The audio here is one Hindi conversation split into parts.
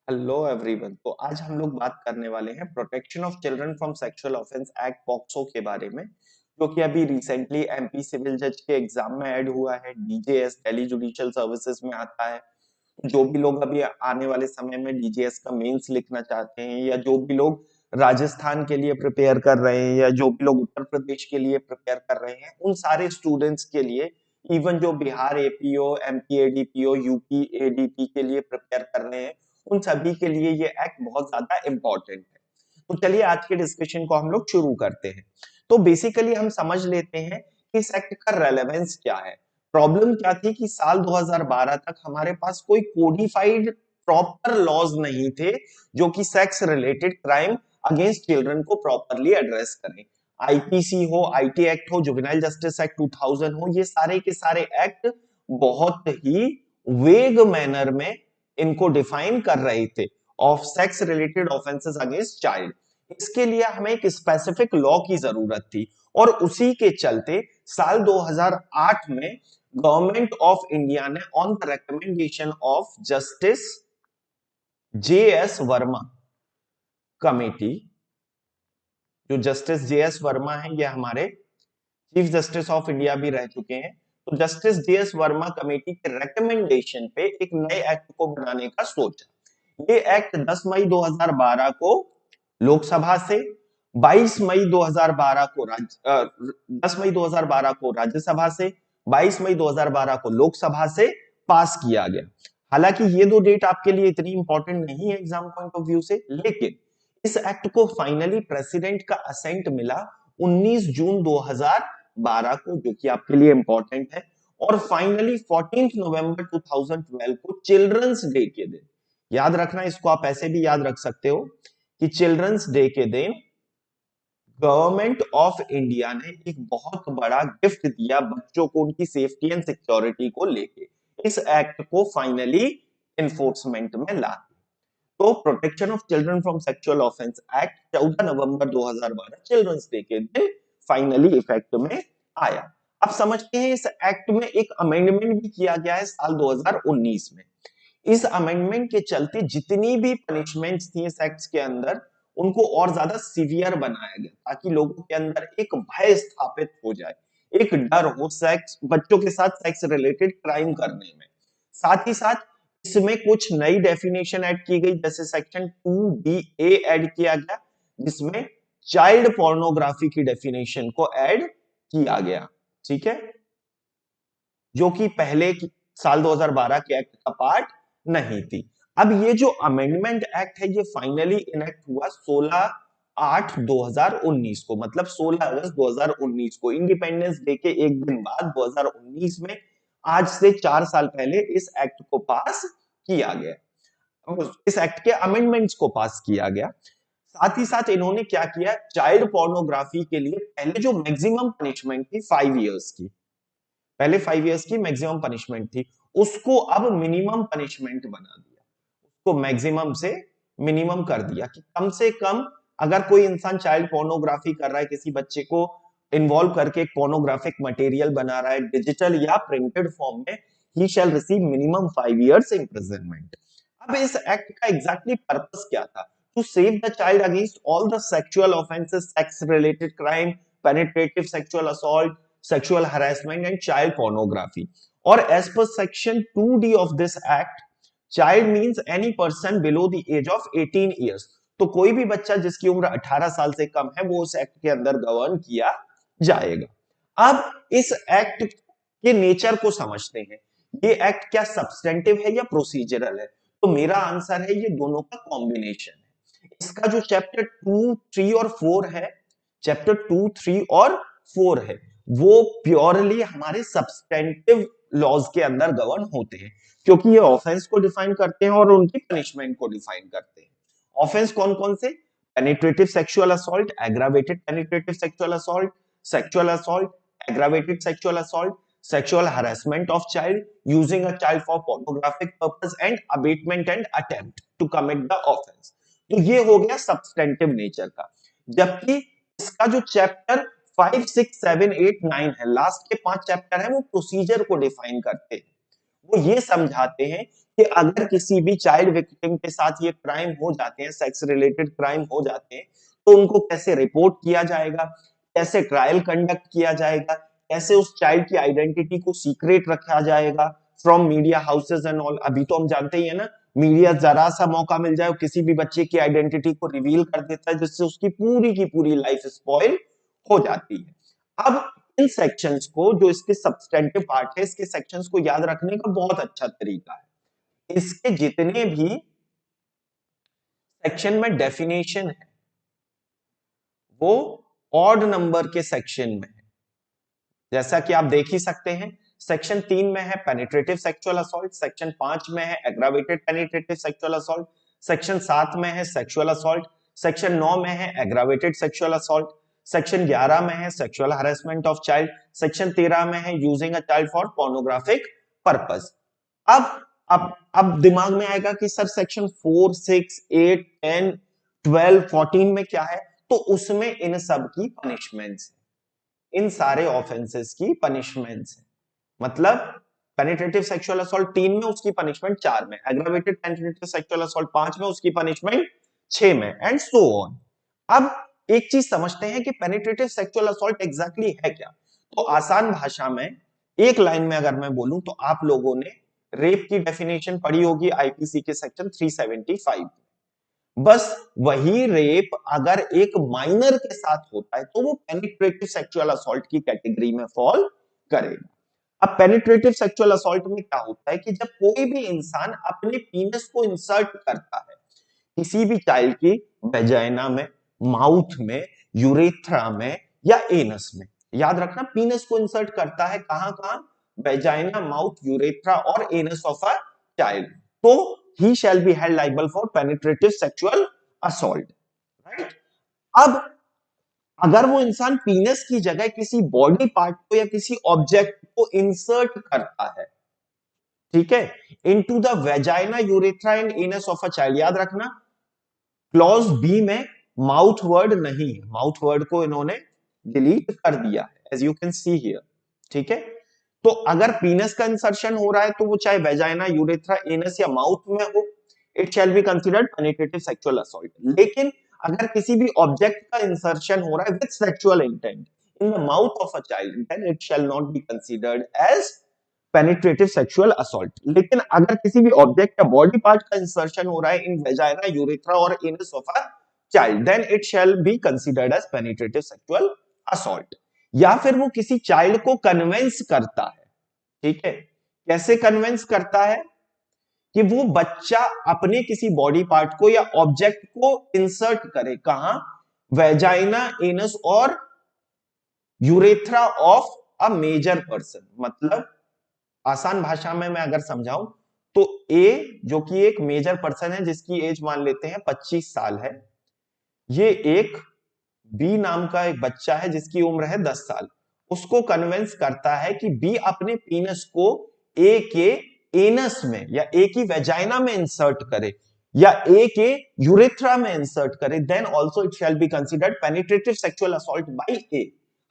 Hello everyone. तो आज हम लोग बात करने वाले हैं protection of children from sexual offence act POCSO के बारे में, जो कि अभी रिसेंटली एमपी सिविल जज के एग्जाम में ऐड हुआ है। डीजेएस दिल्ली जुडिशियल सर्विसेज में आता है। जो भी लोग अभी आने वाले समय में डीजेएस का मेंस लिखना चाहते हैं, या जो भी लोग राजस्थान के लिए प्रिपेयर कर रहे हैं, या जो भी लोग उत्तर प्रदेश के लिए प्रिपेयर कर रहे हैं, उन सारे स्टूडेंट्स के लिए, इवन जो Bihar APO, MP ADPO, UP ADP के लिए प्रिपेयर कर रहे हैं, उन सभी के लिए ये एक्ट बहुत ज्यादा इंपॉर्टेंट है। तो चलिए आज के डिस्कशन को हम लोग शुरू करते हैं। तो बेसिकली हम समझ लेते हैं कि इस एक्ट का रेलेवेंस क्या है। प्रॉब्लम क्या थी कि साल 2012 तक हमारे पास कोई कोडिफाइड प्रॉपर लॉज नहीं थे जो कि sex related crime against children को प्रॉपरली एड्रेस करें। आईपीसी हो, आईटी एक्ट हो, जुवेनाइल जस्टिस एक्ट 2000 हो, ये सारे के सारे एक्ट बहुत ही वेग मैनर में इनको डिफाइन कर रहे थे of sex related offences against child. इसके लिए हमें एक स्पेसिफिक लॉ की जरूरत थी, और उसी के चलते साल 2008 में गवर्नमेंट ऑफ इंडिया ने on the recommendation of justice JS Verma committee, जो जस्टिस जेएस वर्मा है ये हमारे चीफ जस्टिस ऑफ इंडिया भी रह चुके हैं, तो जस्टिस जेएस वर्मा कमेटी के रिकमेंडेशन पे एक नए एक्ट को बनाने का सोचा। ये एक्ट 10 मई 2012 को लोकसभा से, 22 मई 2012 को 10 मई 2012 को राज्यसभा से, 22 मई 2012 को लोकसभा से पास किया गया। हालांकि ये दो डेट आपके लिए इतनी इंपॉर्टेंट नहीं है एग्जाम पॉइंट ऑफ व्यू से, लेकिन इस एक्ट को फाइनली प्रेसिडेंट का असेंट मिला 19 जून 2012 को, जो कि आपके लिए इंपॉर्टेंट है। और फाइनली 14 नवंबर 2012 को चिल्ड्रंस डे के दिन, याद रखना, इसको आप ऐसे भी याद रख सकते हो कि चिल्ड्रंस डे के दिन गवर्नमेंट ऑफ इंडिया ने एक बहुत बड़ा गिफ्ट दिया बच्चों को उनकी सेफ्टी एंड सिक्योरिटी को लेके, इस एक्ट को फाइनली एनफोर्समेंट में ला। तो protection of children from sexual offence act 14 नवंबर 2012 चिल्ड्रंस डे के दिन फाइनली इफेक्ट में आया। अब समझते हैं इस एक्ट में एक अमेंडमेंट भी किया गया है साल 2019 में। इस अमेंडमेंट के चलते जितनी भी पनिशमेंट्स थी इस एक्ट के अंदर, उनको और ज्यादा सीवियर बनाया गया, ताकि लोगों के अंदर एक भय स्थापित हो जाए, एक डर हो सेक्स, बच्चों के साथ सेक्स रिलेटेड क्राइम करने में। साथ ही साथ इसमें कुछ नई डेफिनेशन ऐड की गई, जैसे सेक्शन 2BA ऐड किया गया, जिसमें चाइल्ड पोर्नोग्राफी की डेफिनेशन को ऐड किया गया। ठीक है, जो कि पहले साल 2012 के एक्ट का पार्ट नहीं थी। अब ये जो अमेंडमेंट एक्ट है ये फाइनली इनेक्ट हुआ 16/8/2019 को, मतलब 16 अगस्त 2019 को, इंडिपेंडेंस डे के एक दिन बाद 2019 में, आज से 4 साल पहले इस एक्ट को पास किया गया, इस एक्ट के अमेंडमेंट्स को पास किया गया। साथ ही साथ इन्होंने क्या किया, चाइल्ड पोर्नोग्राफी के लिए पहले जो मैक्सिमम पनिशमेंट थी 5 इयर्स की, पहले 5 इयर्स की मैक्सिमम पनिशमेंट थी, उसको अब मिनिमम पनिशमेंट बना दिया, उसको मैक्सिमम से मिनिमम कर दिया कि कम से कम अगर कोई इंसान चाइल्ड पोर्नोग्राफी कर रहा है, किसी बच्चे को इन्वॉल्व करके एक पोर्नोग्राफिक मटेरियल बना रहा है डिजिटल या प्रिंटेड फॉर्म में, he shall receive minimum 5 years imprisonment. अब इस एक्ट का एग्जैक्टली पर्पस क्या था? To save the child against all the sexual offences, sex related crime, penetrative sexual assault, sexual harassment and child pornography. और as per section 2D of this act, child means any person below the age of 18 years. तो कोई भी बच्चा जिसकी उम्र 18 साल से कम है वो उस एक्ट के अंदर गवर्न किया जाएगा। अब इस एक्ट के नेचर को समझते हैं, ये एक्ट क्या सब्सटेंटिव है या प्रोसीजरल है? तो मेरा आंसर है ये दोनों का कॉम्बिनेशन है। इसका जो चैप्टर 2, 3 और 4 है, चैप्टर 2, 3 और 4 है, वो प्योरली हमारे सब्सटेंटिव लॉज के अंदर गवर्न होते हैं, क्योंकि ये ऑफेंस को डिफाइन करते हैं और उनकी पनिशमेंट को डिफाइन करते हैं। ऑफेंस कौन कौन से? Penetrative sexual assault, aggravated penetrative sexual assault, aggravated sexual assault, sexual harassment of child, using a child for pornographic purpose and abetment and attempt to commit the offence. तो ये हो गया सब्सटेंटिव नेचर का। जबकि इसका जो चैप्टर 5, 6, 7, 8, 9 है, लास्ट के 5 चैप्टर है, वो प्रोसीजर को डिफाइन करते हैं। वो ये समझाते हैं कि अगर किसी भी चाइल्ड विक्टिम के साथ ये क्राइम हो जाते हैं, सेक्स रिलेटेड क्राइम हो जाते हैं, तो उनको कैसे रिपोर्ट किया जाएगा, कैसे ट्रायल कंडक्ट किया जाएगा, कैसे उस चाइल्ड की आइडेंटिटी को सीक्रेट रखा जाएगा from media houses and all. अभी तो हम जानते ही है ना, मीडिया जरा सा मौका मिल जाए किसी भी बच्चे की आइडेंटिटी को रिवील कर देता है, जिससे उसकी पूरी की पूरी लाइफ स्पॉइल हो जाती है। अब इन सेक्शंस को, जो इसके सब्सटेंटिव पार्ट है, इसके सेक्शंस को याद रखने का बहुत अच्छा तरीका है। इसके जितने भी सेक्शन में डेफिनेशन है वो ऑड नंबर के सेक्शन में है। जैसा कि आप देख ही सकते हैं, सेक्शन 3 में है पेनिट्रेटिव सेक्सुअल असॉल्ट, सेक्शन 5 में है aggravated penetrative sexual assault, section 7 में है सेक्सुअल असॉल्ट, सेक्शन 9 में है एग्रावेटेड सेक्सुअल असॉल्ट, सेक्शन 11 में है sexual harassment of child, section 13 में है using a child for pornographic purpose. अब दिमाग में आएगा कि सर सेक्शन 4, 6, 8, 10, 12, 14 में क्या है? तो उसमें इन सब की पनिशमेंट्स, इन सारे ऑफेंसेस की पनिशमेंट्स है। मतलब पेनिट्रेटिव सेक्सुअल असॉल्ट 3 में, उसकी पनिशमेंट 4 में, एग्रावेटेड पेनिट्रेटिव सेक्सुअल असॉल्ट 5 में, उसकी पनिशमेंट 6 में, एंड सो ऑन। अब एक चीज समझते हैं कि पेनिट्रेटिव सेक्सुअल असॉल्ट एग्जैक्टली है क्या। तो आसान भाषा में एक लाइन में अगर मैं बोलूं तो आप लोगों ने रेप की डेफिनेशन पढ़ी होगी आईपीसी के सेक्शन 375। बस वही रेप अगर एक माइनर के साथ होता है तो वो पेनिट्रेटिव सेक्सुअल असॉल्ट की कैटेगरी में फॉल करेगा। अब पेनिट्रेटिव सेक्सुअल असॉल्ट में क्या होता है कि जब कोई भी इंसान अपने पीनस को इंसर्ट करता है किसी भी चाइल्ड की वेजाइना में, माउथ में, यूरेथ्रा में या एनस में। याद रखना, पीनस को इंसर्ट करता है कहां कहां? वेजाइना, माउथ, यूरेथ्रा और एनस ऑफ अ चाइल्ड। तो he shall be held liable for penetrative sexual assault, right? अब अगर वो इंसान पीनस की जगह किसी बॉडी पार्ट को या किसी ऑब्जेक्ट को इंसर्ट करता है, ठीक है, into the vagina, urethra and anus of a child. याद रखना, क्लॉज बी में माउथ वर्ड नहीं है, माउथ वर्ड को इन्होंने डिलीट कर दिया है, as you can see here, ठीक है। तो अगर पीनस का इंसर्शन हो रहा है तो वो चाहे वेजाइना, यूरेथ्रा, एनस या माउथ में हो, it shall be considered penetrative sexual assault. लेकिन अगर किसी भी ऑब्जेक्ट का इंसर्शन हो रहा है with sexual intent in the mouth of a child, then it shall not be considered as penetrative sexual assault. लेकिन अगर किसी भी ऑब्जेक्ट या बॉडी पार्ट का इंसर्शन हो रहा है इन वेजाइना, यूरेथ्रा और anus of a child, then it shall be considered as penetrative sexual assault. या फिर वो किसी चाइल्ड को कन्विंस करता है, ठीक है, कैसे कन्विंस करता है? कि वो बच्चा अपने किसी बॉडी पार्ट को या ऑब्जेक्ट को इंसर्ट करे कहां? वेजाइना, एनस और urethra of a major person. मतलब आसान भाषा में मैं अगर समझाऊं तो ए, जो कि एक मेजर पर्सन है जिसकी एज मान लेते हैं 25 साल है, ये एक बी नाम का एक बच्चा है जिसकी उम्र है 10 साल, उसको कन्विंस करता है कि बी अपने पीनस को ए के एनस में या ए की वेजाइना में इंसर्ट करे या ए के यूरेथ्रा में इंसर्ट करे, then also it shall be considered penetrative sexual assault by A.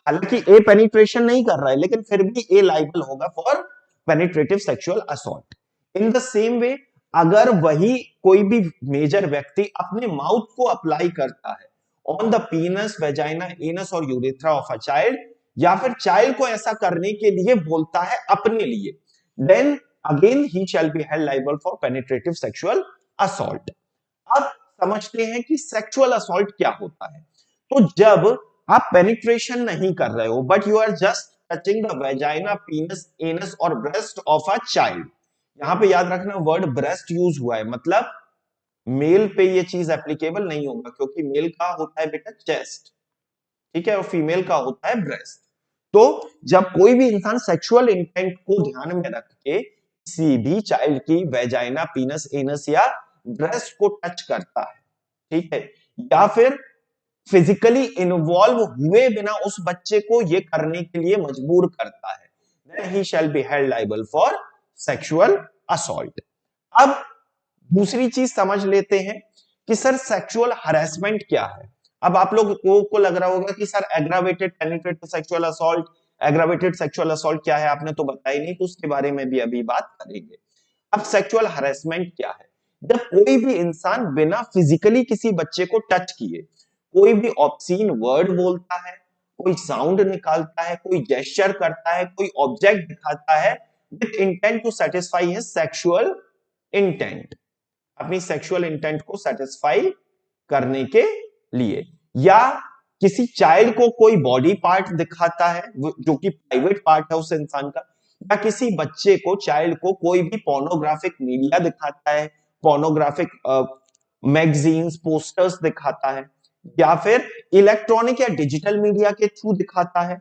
हालांकि ए पेनिट्रेशन नहीं कर रहा है लेकिन फिर भी ए लाइबल होगा for penetrative sexual assault. In the same way, अगर वही कोई भी मेजर व्यक्ति अपने माउथ को अप्लाई करता है ऑन द पीनस, वेजाइना, एनस और यूरेथ्रा ऑफ अ चाइल्ड, या फिर चाइल्ड को ऐसा करने के लिए बोलता है अपने लिए, then again he shall be held liable for penetrative sexual assault. अब समझते हैं कि सेक्सुअल असॉल्ट क्या होता है। तो जब आप पेनिट्रेशन नहीं कर रहे हो but you are just touching the vagina, penis, anus और ब्रेस्ट ऑफ अ चाइल्ड, यहां पे याद रखना वर्ड ब्रेस्ट यूज हुआ है, मतलब मेल पे ये चीज एप्लीकेबल नहीं होगा क्योंकि मेल का होता है बेटा चेस्ट, ठीक है, और फीमेल का होता है ब्रेस्ट। तो जब कोई भी इंसान सेक्सुअल इंटेंट को ध्यान में रख के किसी भी चाइल्ड की वेजाइना, पीनस, एनस या ब्रेस्ट को टच करता है, ठीक है, या फिर फिजिकली इन्वॉल्व हुए बिना उस बच्चे को ये करने के लिए मजबूर करता है, then he shall be held liable for sexual assault। अब दूसरी चीज समझ लेते हैं कि सर सेक्सुअल हरेसमेंट क्या है। अब आप लोगों को लग रहा होगा कि sir aggravated penetrative sexual assault, aggravated sexual assault क्या है आपने तो बताया नहीं, तो उसके बारे में भी अभी बात करेंगे। अब सेक्सुअल हरेसमेंट क्या है? जब कोई भी इंसान बिना फिजिकली किसी बच्चे को टच किए कोई भी ऑब्सीन वर्ड बोलता है, कोई साउंड निकालता है, कोई जेस्चर करता है, कोई ऑब्जेक्ट दिखाता है with intent to satisfy his sexual intent, अपनी सेक्सुअल इंटेंट को सेटिस्फाई करने के लिए, या किसी चाइल्ड को कोई बॉडी पार्ट दिखाता है जो कि प्राइवेट पार्ट है उस इंसान का, या किसी बच्चे को चाइल्ड को कोई भी पोर्नोग्राफिक मीडिया दिखाता है, पोर्नोग्राफिक मैगजीन्स पोस्टर्स दिखाता है, या फिर इलेक्ट्रॉनिक या डिजिटल मीडिया के थ्रू दिखाता है,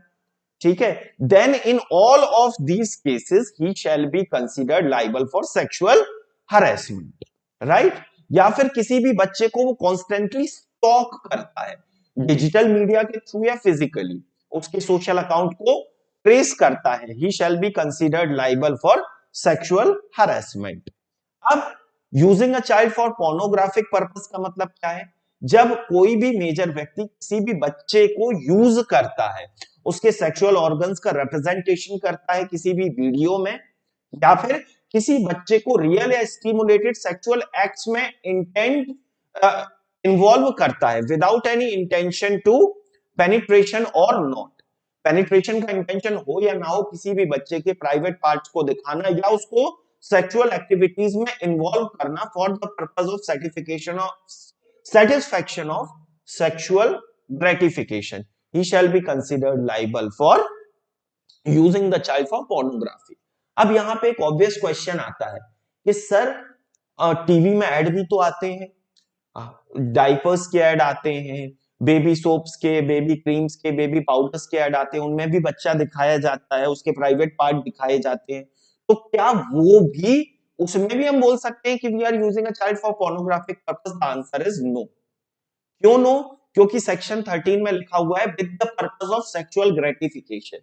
ठीक है, then in all of these cases he shall be considered liable for sexual harassment, right. या फिर किसी भी बच्चे को वो कॉन्स्टेंटली स्टॉक करता है डिजिटल मीडिया के थ्रू या फिजिकली, उसके सोशल अकाउंट को ट्रेस करता है, he shall be considered liable for sexual harassment. अब using a child for pornographic purpose का मतलब क्या है? जब कोई भी मेजर व्यक्ति किसी भी बच्चे को यूज करता है, उसके सेक्सुअल ऑर्गन्स का रिप्रेजेंटेशन करता है किसी भी वीडियो में, या फिर किसी बच्चे को रियल या स्टिमुलेटेड सेक्सुअल एक्ट्स में इंटेंट इन्वॉल्व करता है without any intention to penetration और नॉट, पेनिट्रेशन का इंटेंशन हो या ना हो, किसी भी बच्चे के प्राइवेट पार्ट्स को दिखाना या उसको सेक्सुअल एक्टिविटीज में इन्वॉल्व करना for the purpose of satisfaction of sexual gratification, he shall be considered liable for using the child for pornography। अब यहां पे एक ऑब्वियस क्वेश्चन आता है कि सर टीवी में ऐड भी तो आते हैं, डाइपर्स के ऐड आते हैं, बेबी सोप्स के, बेबी क्रीम्स के, बेबी पाउडर्स के ऐड आते हैं, उनमें भी बच्चा दिखाया जाता है, उसके प्राइवेट पार्ट दिखाए जाते हैं, तो क्या वो भी, उसमें भी हम बोल सकते हैं कि we are using a child for pornographic purpose? The answer is no. क्यों नो? क्योंकि सेक्शन 13 में लिखा हुआ है with the purpose of sexual gratification,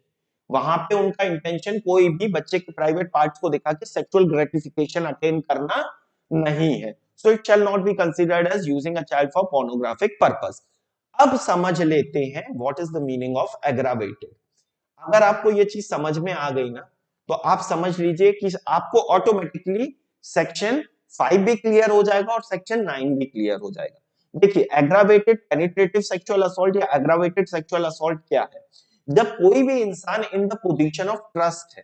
वहां पे उनका इंटेंशन कोई भी बच्चे के प्राइवेट पार्ट्स को दिखा के सेक्सुअल ग्रेटिफिकेशन अटेन करना नहीं है, so it shall not be considered as using a child for pornographic purpose. अब समझ लेते हैं what is the meaning of aggravated. अगर आपको ये चीज समझ में आ गई ना, तो आप समझ लीजिए कि आपको ऑटोमेटिकली सेक्शन 5 भी क्लियर हो जाएगा और सेक्शन 9 भी क्लियर हो जाएगा। देखिए, एग्रावेटेड पेनिट्रेटिव सेक्सुअल असॉल्ट या एग्रावेटेड सेक्सुअल असॉल्ट क्या है? जब कोई भी इंसान in the position of trust है,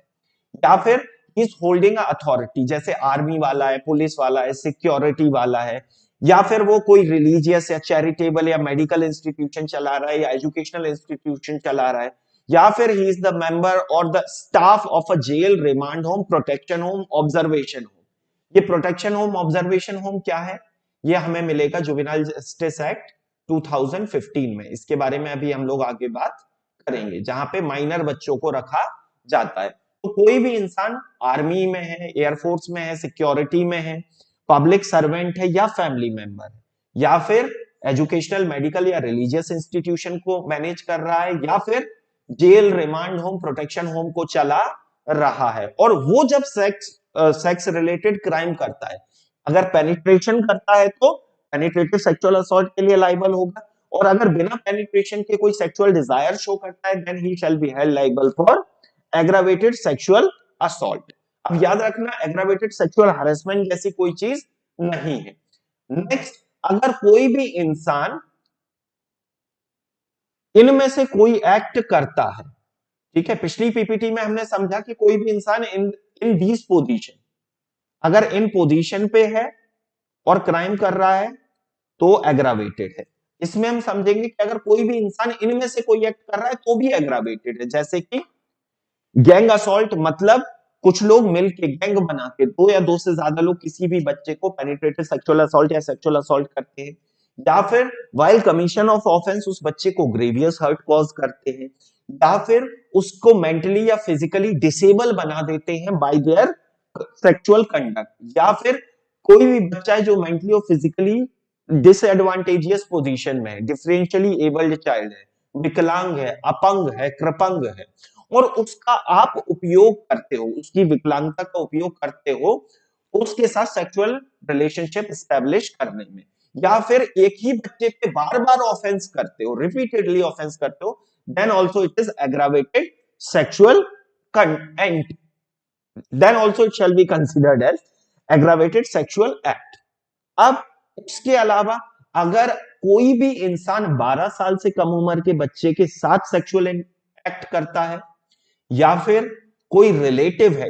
या फिर इज होल्डिंग अथॉरिटी, जैसे आर्मी वाला है, पुलिस वाला है, सिक्योरिटी वाला है, या फिर वो कोई रिलीजियस या चैरिटेबल या मेडिकल इंस्टीट्यूशन चला रहा है या एजुकेशनल इंस्टीट्यूशन चला रहा है, या फिर ही इज द मेंबर और the staff of a jail, remand home, protection home, observation home. ये प्रोटेक्शन होम, ऑब्जर्वेशन होम क्या है? ये हमें मिलेगा जुवेनाइल जस्टिस एक्ट 2015 में, इसके बारे में अभी हम लोग आगे बात करेंगे, जहां पे माइनर बच्चों को रखा जाता है। तो कोई भी इंसान आर्मी में है, एयरफोर्स में है, सिक्योरिटी में है, पब्लिक सर्वेंट है, या फैमिली मेंबर है, या फिर एजुकेशनल, मेडिकल या रिलीजियस इंस्टीट्यूशन को मैनेज कर रहा है, या फिर jail, remand home, protection home को चला रहा है, और वो जब सेक्स रिलेटेड क्राइम करता है, अगर पेनिट्रेशन करता है तो पेनिट्रेटिव सेक्सुअल असॉल्ट के लिए लाइबल होगा, और अगर बिना पेनिट्रेशन के कोई सेक्सुअल डिजायर शो करता है then he shall be held liable for aggravated sexual assault. अब याद रखना, एग्रावेटेड सेक्सुअल हरेसमेंट जैसी कोई चीज नहीं है। नेक्स्ट, अगर कोई भी इंसान इनमें से कोई एक्ट करता है, ठीक है, पिछली पीपीटी में हमने समझा कि कोई भी इंसान इन इन दीज पोजीशन, अगर इन पोजीशन पे है और क्राइम कर रहा है तो एग्रावेटेड है। इसमें हम समझेंगे कि अगर कोई भी इंसान इनमें से कोई एक्ट कर रहा है तो भी एग्रावेटेड है, जैसे कि गैंग असॉल्ट, मतलब कुछ लोग मिलकर गैंग बना के, दो या दो से ज्यादा लोग किसी भी बच्चे को पेनिट्रेटिव सेक्सुअल असॉल्ट या सेक्सुअल असॉल्ट करते हैं, या फिर वाइल कमीशन ऑफ ऑफेंस उस बच्चे को ग्रेवियस हर्ट कॉज करते हैं, या फिर उसको मेंटली या फिजिकली डिसेबल बना देते हैं बाय देयर सेक्सुअल कंडक्ट, या फिर कोई भी बच्चा है जो मेंटली और फिजिकली डिसएडवांटेजियस पोजीशन में है, डिफरेंशियली एबल्ड चाइल्ड है, विकलांग है, अपंग है, कृपंग है, और उसका आप उपयोग करते हो, उसकी विकलांगता का उपयोग करते हो उसके साथ सेक्सुअल रिलेशनशिप एस्टेब्लिश करने में, या फिर एक ही बच्चे पे बार बार ऑफेंस करते हो, रिपीटेडली ऑफेंस करते हो, then also it is aggravated sexual content, then also it shall be considered as aggravated sexual act. अब उसके अलावा अगर कोई भी इंसान 12 साल से कम उम्र के बच्चे के साथ सेक्सुअल एक्ट करता है, या फिर कोई रिलेटिव है,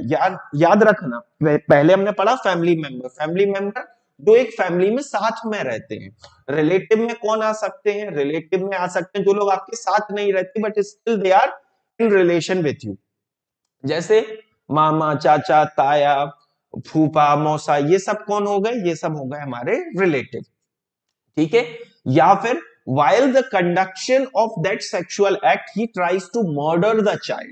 याद रखना पहले हमने पढ़ा फैमिली मेंबर जो एक फैमिली में साथ में रहते हैं। रिलेटिव में कौन आ सकते हैं? रिलेटिव में आ सकते हैं जो लोग आपके साथ नहीं रहते but still they are in relation with you, जैसे मामा, चाचा, ताया, फूफा, मौसा, ये सब कौन हो गए? ये सब हो गए हमारे रिलेटिव, ठीक है। या फिर while the conduction of that sexual act he tries to murder the child,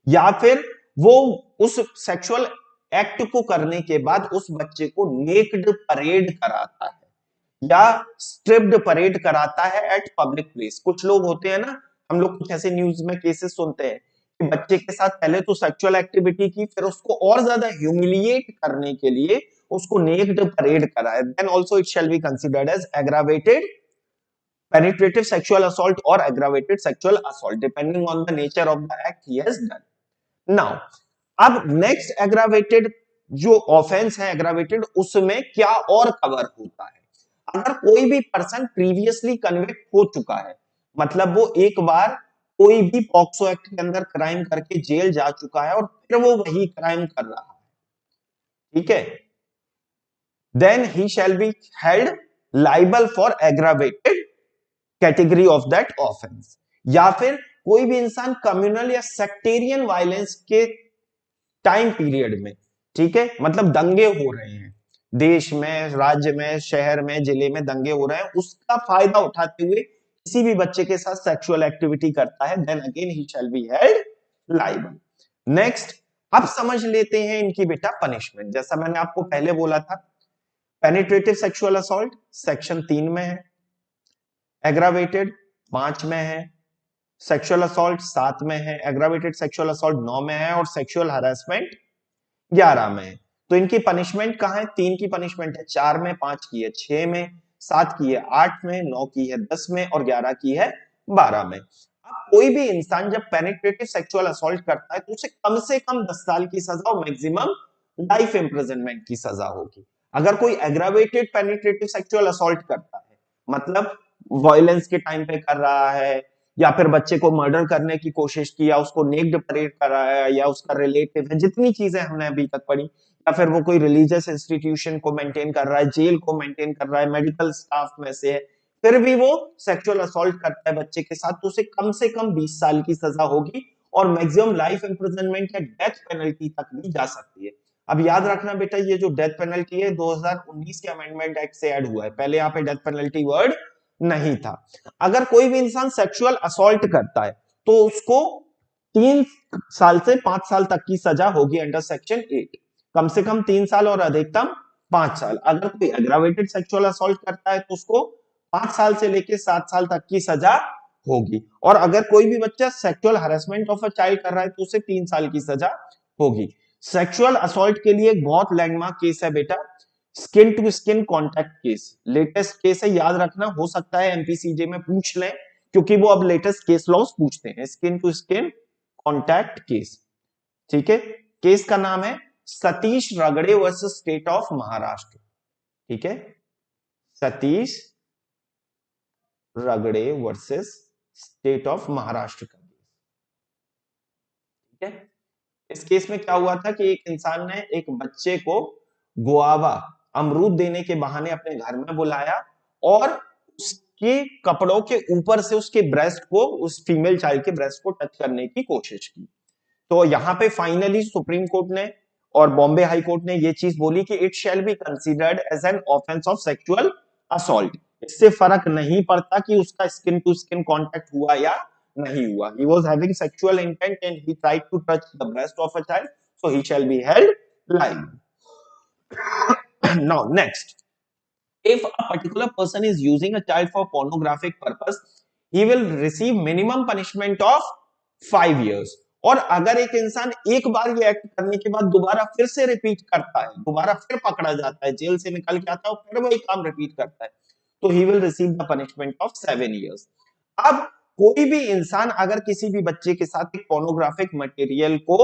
या फिर वो उस सेक्सुअल एक्ट को करने के बाद उस बच्चे को नेक्ड परेड कराता है या स्ट्रिप्ड परेड कराता है एट पब्लिक प्लेस। कुछ लोग होते हैं ना, हम लोग कुछ ऐसे न्यूज में केसेस सुनते हैं कि बच्चे के साथ पहले तो सेक्सुअल एक्टिविटी की, फिर उसको और ज्यादा ह्यूमिलिएट करने के लिए उसको नेक्ड परेड कराया, then also it shall be considered as aggravated penetrative sexual assault or aggravated sexual assault depending on the nature of the act he has done. Now, अब नेक्स्ट एग्रावेटेड जो ऑफेंस है एग्रावेटेड, उसमें क्या और कवर होता है? अगर कोई भी पर्सन प्रीवियसली कन्विक्ट हो चुका है, मतलब वो एक बार कोई भी पॉक्सो एक्ट के अंदर क्राइम करके जेल जा चुका है और फिर वो वही क्राइम कर रहा है, ठीक है, then he shall be held liable for aggravated category of that offence. या फिर कोई भी इंसान कम्युनल या सेक्टेरियन वायलेंस के टाइम पीरियड में, ठीक है, मतलब दंगे हो रहे हैं देश में, राज्य में, शहर में, जिले में दंगे हो रहे हैं, उसका फायदा उठाते हुए किसी भी बच्चे के साथ सेक्सुअल एक्टिविटी करता है, then again he shall be held liable. Next, अब समझ लेते हैं इनकी बेटा पनिशमेंट। जैसा मैंने आपको पहले बोला था, पेनिट्रेटिव सेक्सुअल असॉल्ट सेक्शन 3 में है, एग्रावेटेड 5 में है, सेक्सुअल असॉल्ट 7 में है, एग्रावेटेड सेक्सुअल असॉल्ट 9 में है और सेक्सुअल हरासमेंट 11 में है। तो इनकी पनिशमेंट कहां है? 3 की पनिशमेंट है 4 में, 5 की है 6 में, 7 की है 8 में, 9 की है 10 में और 11 की है 12 में। अब कोई भी इंसान जब पेनिट्रेटिव सेक्सुअल असॉल्ट करता है तो उसे कम से कम 10 साल की सजा और मैक्सिमम लाइफ इंप्रिजनमेंट की सजा होगी। अगर कोई एग्रावेटेड पेनिट्रेटिव सेक्सुअल असॉल्ट करता है, मतलब वायलेंस के टाइम पे कर रहा है, या फिर बच्चे को मर्डर करने की कोशिश की, या उसको नेक्ड परेड कराया, या उसका रिलेटिव है, जितनी चीजें हमने अभी तक पढ़ी, या फिर वो कोई रिलीजियस इंस्टीट्यूशन को मेंटेन कर रहा है, जेल को मेंटेन कर रहा है, मेडिकल स्टाफ में से है, फिर भी वो सेक्सुअल असॉल्ट करता है बच्चे के साथ, तो उसे कम से कम 20 साल की सजा होगी और मैक्सिमम लाइफ इंप्रिजनमेंट या डेथ पेनल्टी तक भी जा सकती है। अब याद रखना बेटा, ये जो डेथ पेनल्टी है 2019 के अमेंडमेंट एक्ट से ऐड हुआ है, पहले यहाँ पे डेथ पेनल्टी वर्ड नहीं था। अगर कोई भी इंसान सेक्सुअल असॉल्ट करता है तो उसको 3 साल से 5 साल तक की सजा होगी अंडर सेक्शन 8, कम से कम 3 साल और अधिकतम 5 साल। अगर कोई एग्रावेटेड सेक्सुअल असॉल्ट करता है तो उसको 5 साल से लेकर 7 साल तक की सजा होगी, और अगर कोई भी बच्चा sexual harassment of a child कर रहा है तो उसे 3 साल की सजा होगी। सेक्सुअल असॉल्ट के लिए एक बहुत लैंडमार्क केस है बेटा, skin to skin contact case. Latest case है, याद रखना, हो सकता है एमपीसीजे में पूछ लें क्योंकि वो अब लेटेस्ट केस लॉज पूछते हैं। Skin to skin contact case, ठीक है, केस का नाम है सतीश रगड़े वर्सेस स्टेट ऑफ महाराष्ट्र, ठीक है, सतीश रगड़े वर्सेस स्टेट ऑफ महाराष्ट्र का केस, ठीक है। इस केस में क्या हुआ था कि एक इंसान ने एक बच्चे को गुआवा, अमरूद देने के बहाने अपने घर में बुलाया और उसके कपड़ों के ऊपर से उसके ब्रेस्ट को, उस फीमेल चाइल्ड के ब्रेस्ट को टच करने की कोशिश की। तो यहां पे फाइनली सुप्रीम कोर्ट ने और बॉम्बे हाई कोर्ट ने ये चीज बोली कि it shall be considered as an offence of sexual assault. इससे फर्क नहीं पड़ता कि उसका स्किन टू स्किन कॉन्टैक्ट हुआ या नहीं हुआ। He was having sexual intent and he tried to touch the breast of a child, so he shall be held liable. Now, next, if a particular person is using a child for pornographic purpose, he will receive minimum punishment of 5 years. और अगर एक इंसान एक बार ये एक्ट करने के बाद दोबारा फिर से रिपीट करता है, दोबारा फिर पकड़ा जाता है, जेल से निकल के आता है और फिर वही काम रिपीट करता है, तो he will receive the punishment of 7 years. अब कोई भी इंसान अगर किसी भी बच्चे के साथ एक पोर्नोग्राफिक मटेरियल को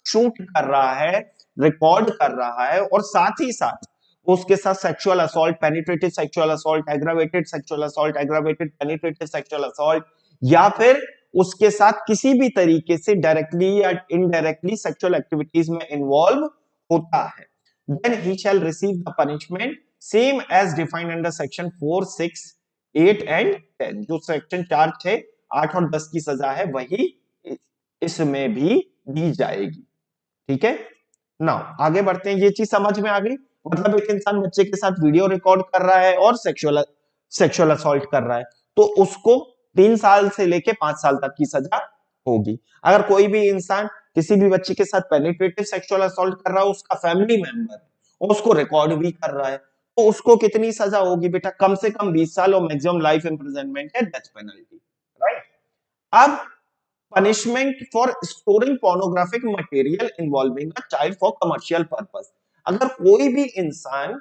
शूट कर रहा है, रिकॉर्ड कर रहा है, और साथ ही साथ उसके साथ sexual assault, penetrative sexual assault, aggravated sexual assault, aggravated penetrative sexual assault, या फिर उसके साथ किसी भी तरीके से डायरेक्टली या इनडायरेक्टली सेक्सुअल एक्टिविटीज में इन्वॉल्व होता है, then he shall receive the punishment same as defined under section 4, 6, 8 and 10। जो सेक्शन 4, 6, 8 और 10 की सजा है वही इसमें भी दी जाएगी। ठीक है, नाउ आगे बढ़ते हैं। ये चीज समझ में आ गई, मतलब एक इंसान बच्चे के साथ वीडियो रिकॉर्ड कर रहा है और सेक्सुअल असॉल्ट कर रहा है, तो उसको 3 साल से लेके 5 साल तक की सजा होगी। अगर कोई भी इंसान किसी भी बच्चे के साथ पेनिट्रेटिव सेक्सुअल असॉल्ट कर रहा है, उसका फैमिली मेंबर और उसको रिकॉर्ड भी कर रहा है, तो उसको कितनी सजा होगी बेटा? कम से कम 20 साल और मैक्सिमम लाइफ इंप्रिजनमेंट है, डेथ पेनल्टी। राइट। अब punishment for storing pornographic material involving a child for commercial purpose. अगर कोई भी इंसान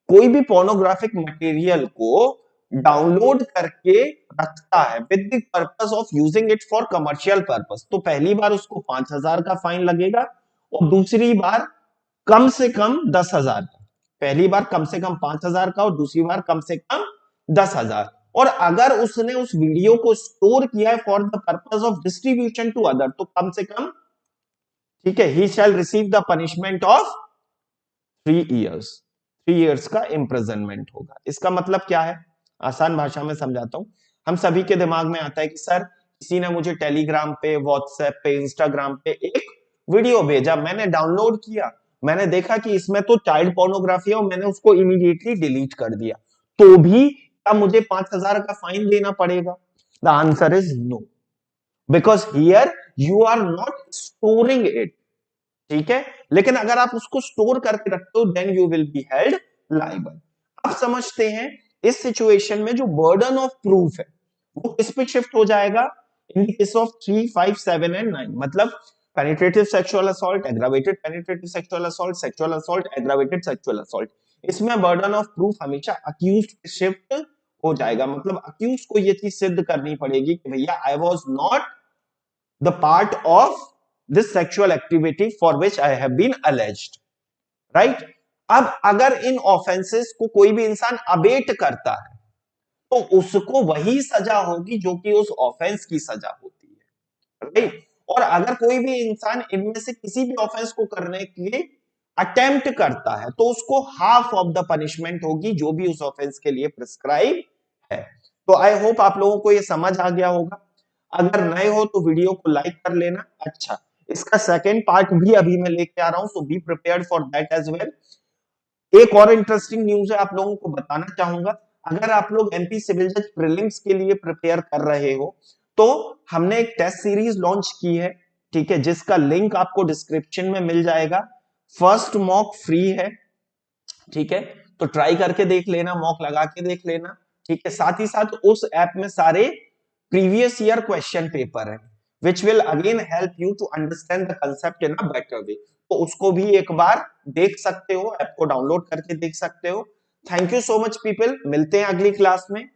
कोई भी पोर्नोग्राफिक मटेरियल को डाउनलोड करके रखता है with the purpose of using it for commercial purpose, तो पहली बार उसको 5,000 का फाइन लगेगा और दूसरी बार कम से कम 10,000 का। पहली बार कम से कम 5,000 का और दूसरी बार कम से कम 10,000। और अगर उसने उस वीडियो को स्टोर किया है for the purpose of distribution to other, तो कम से कम, ठीक है, he shall receive the punishment of 3 years. 3 years का इम्प्रिजनमेंट होगा। इसका मतलब क्या है? आसान भाषा में समझाता हूं। हम सभी के दिमाग में आता है कि सर किसी ने मुझे टेलीग्राम पे, व्हाट्सएप पे, इंस्टाग्राम पे एक वीडियो भेजा, मैंने डाउनलोड किया, मैंने देखा कि इसमें तो चाइल्ड पोर्नोग्राफी है और मैंने उसको इमीडिएटली डिलीट कर दिया, तो भी क्या मुझे 5,000 का फाइन देना पड़ेगा? The answer is no, because here you are not storing it. ठीक है, लेकिन अगर आप उसको स्टोर करके रखते हो then you will be held liable. अब समझते हैं इस सिचुएशन में जो बर्डन ऑफ प्रूफ है वो किस पे शिफ्ट हो जाएगा? इन केस ऑफ 3, 5, 7 एंड 9, मतलब penetrative sexual assault, aggravated penetrative sexual assault, sexual assault, aggravated sexual assault, इसमें बर्डन ऑफ प्रूफ हमेशा अक्यूज्ड पे शिफ्ट हो जाएगा। मतलब अक्यूज्ड को ये चीज सिद्ध करनी पड़ेगी कि भैया I was not the part of this sexual activity for which I have been alleged, right? अब अगर इन ऑफेंसेस को कोई भी इंसान अबेट करता है तो उसको वही सजा होगी जो कि उस ऑफेंस की सजा होती है, राइट? और अगर कोई भी इंसान इनमें से किसी भी ऑफेंस को करने के लिए अटेम्प्ट करता है तो उसको हाफ ऑफ द पनिशमेंट होगी जो भी उस ऑफेंस के लिए प्रिस्क्राइब है। तो आई होप आप लोगों को ये समझ आ गया होगा। अगर नए हो तो वीडियो को लाइक कर लेना। अच्छा, इसका सेकंड पार्ट भी अभी मैं लेके आ रहा हूं, so be prepared for that as well. एक और इंटरेस्टिंग न्यूज है, आप लोगों को बताना चाहूंगा। अगर आप लोग एमपी सिविल जज प्रीलिम्स के लिए प्रिपेयर कर रहे हो तो हमने एक टेस्ट सीरीज लॉन्च की है, ठीक है, जिसका लिंक आपको डिस्क्रिप्शन में मिल जाएगा। फर्स्ट मॉक फ्री है, ठीक है, तो ट्राई करके देख लेना, मॉक लगा के देख लेना, ठीक है। साथ ही साथ उस ऐप में सारे प्रीवियस ईयर क्वेश्चन पेपर है which will again help you to understand the concept in a better way. तो उसको भी एक बार देख सकते हो, ऐप को डाउनलोड करके देख सकते हो। Thank you so much people, मिलते हैं अगली क्लास में।